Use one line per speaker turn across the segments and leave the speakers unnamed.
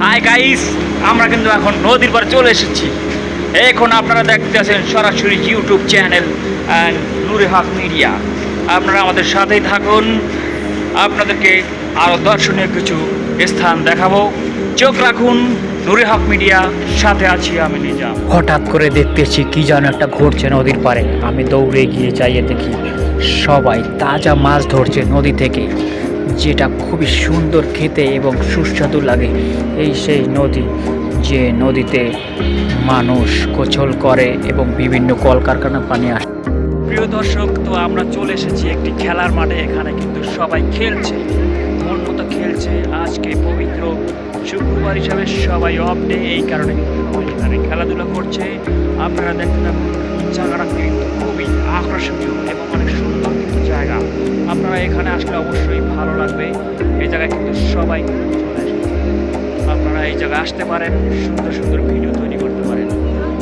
Hi guys, আমরা কিন্তু এখন নদীর পাড়ে চলে এসেছি। এখন আপনারা দেখতে আছেন সরাসরি YouTube channel and Nure Haque media. আপনারা আমাদের সাথেই থাকুন, আপনাদেরকে আরও দর্শনীয় কিছু স্থান দেখাবো। চোখ রাখুন নুরে হক মিডিয়া, সাথে আছি আমি নিজাম। হঠাৎ করে দেখতেছি কি যেন একটা ঘটছে নদীর পাড়ে। আমি দৌড়ে গিয়ে যাইয়ে দেখি সবাই তাজা মাছ ধরছে নদী থেকে, যেটা খুবই সুন্দর খেতে এবং সুস্বাদু লাগে। এই সেই নদী, যে নদীতে মানুষ গোসল করে এবং বিভিন্ন কলকারখানা পানি আসে। প্রিয় দর্শক, তো আমরা চলে এসেছি একটি খেলার মাঠে। এখানে কিন্তু সবাই খেলছে, মন মতো খেলছে। আজকে পবিত্র শুক্রবার হিসাবে সবাই অফ ডে, এই কারণে কিন্তু সবাই এখানে খেলাধুলা করছে। আপনারা দেখতে থাকুন, জায়গাটা কিন্তু খুবই আকর্ষণীয় এবং অনেক সুন্দর কিন্তু জায়গা। আপনারা এখানে আসলে অবশ্যই ভালো লাগবে। এই জায়গায় কিন্তু সবাই চলে আসে। আপনারা এই জায়গায় আসতে পারেন, সুন্দর সুন্দর ভিডিও তৈরি করতে পারেন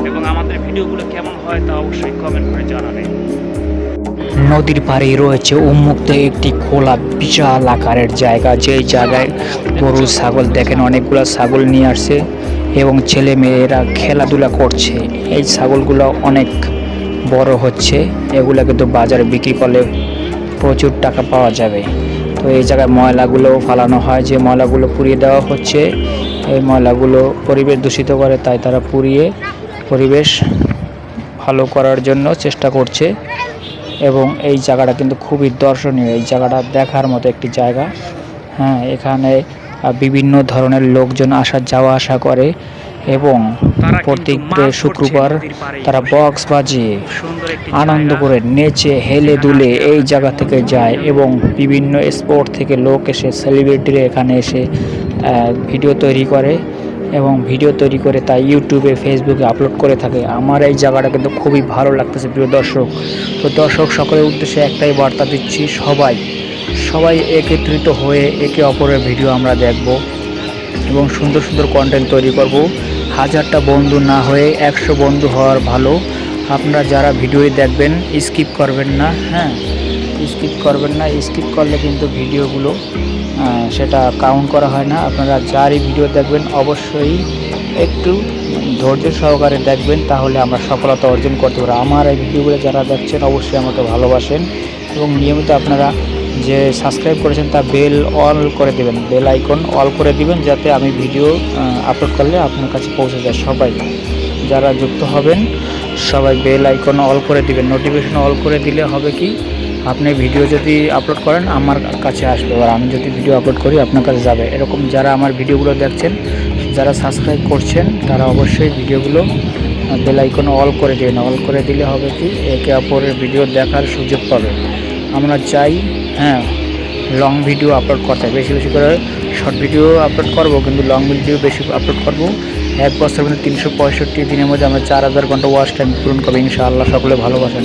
এবং আমাদের ভিডিওগুলো কেমন হয় তা অবশ্যই কমেন্ট করে জানাবেন। নদীর পাড়ে রয়েছে উন্মুক্ত একটি খোলা বিশাল আকারের জায়গা, যেই জায়গায় গরু ছাগল দেখেন, অনেকগুলো ছাগল নিয়ে আসছে এবং ছেলে মেয়েরা খেলাধুলা করছে। এই ছাগলগুলো অনেক বড় হচ্ছে, এগুলো কিন্তু বাজারে বিক্রি করলে প্রচুর টাকা পাওয়া যাবে। তো এই জায়গায় ময়লাগুলো ফালানো হয়, যে ময়লাগুলো পুড়িয়ে দেওয়া হচ্ছে। এই ময়লাগুলো পরিবেশ দূষিত করে, তাই তারা পুড়িয়ে পরিবেশ ভালো করার জন্য চেষ্টা করছে। এবং এই জায়গাটা কিন্তু খুবই দর্শনীয়, এই জায়গাটা দেখার মতো একটি জায়গা। হ্যাঁ, এখানে বিভিন্ন ধরনের লোকজন যাওয়া আসা করে এবং প্রত্যেক শুক্রবার তারা বক্স বাজিয়ে আনন্দ করে নেচে হেলে দুলে এই জায়গা থেকে যায় এবং বিভিন্ন স্পোর্ট থেকে লোক এসে, সেলিব্রিটিরা এখানে এসে ভিডিও তৈরি করে এবং ভিডিও তৈরি করে তা ইউটিউবে ফেসবুকে আপলোড করে থাকে। আমার এই জায়গাটা কিন্তু খুবই ভালো লাগতেছে প্রিয় দর্শক। তো দর্শক সকলের উদ্দেশ্যে একটাই বার্তা দিচ্ছি, সবাই একত্রিত হয়ে একে অপরের ভিডিও আমরা দেখব এবং সুন্দর সুন্দর কন্টেন্ট তৈরি করব। 1000টা বন্ধু না হয়ে 100 বন্ধু হওয়ার ভালো। আপনারা যারা ভিডিও দেখবেন স্কিপ করবেন না। হ্যাঁ, স্কিপ করবেন না, স্কিপ করলে কিন্তু ভিডিওগুলো সেটা কাউন্ট করা হয় না। আপনারা যারই ভিডিও দেখবেন অবশ্যই একটু ধৈর্য সহকারে দেখবেন, তাহলে আমরা সফলতা অর্জন করতে পারবো। আমার এই ভিডিওগুলো যারা দেখছেন অবশ্যই আমাকে ভালোবাসেন এবং নিয়মিত আপনারা যে সাবস্ক্রাইব করেছেন তা বেল অল করে দেবেন, বেল আইকন অল করে দিবেন, যাতে আমি ভিডিও আপলোড করলে আপনার কাছে পৌঁছে যায়। সবাই যারা যুক্ত হবেন সবাই বেল আইকন অল করে দিবেন। নোটিফিকেশন অল করে দিলে হবে কি, আপনি ভিডিও যদি আপলোড করেন আমার কাছে আসবে, আর আমি যদি ভিডিও আপলোড করি আপনার কাছে যাবে। এরকম যারা আমার ভিডিওগুলো দেখছেন, যারা সাবস্ক্রাইব করছেন, তারা অবশ্যই ভিডিওগুলো বেল আইকন অল করে দেবেন। অল করে দিলে হবে কি, একে অপরের ভিডিও দেখার সুযোগ পাবে। আমরা চাই লং ভিডিও আপলোড করতে, বেশি বেশি করে শর্ট ভিডিও আপলোড করব, কিন্তু লং ভিডিও বেশি আপলোড করব। 1 বছর 365 দিনের মধ্যে আমরা 4000 ঘন্টা ওয়াচ টাইম পূরণ করবো ইনশাআল্লাহ। সকলে ভালোবাসেন।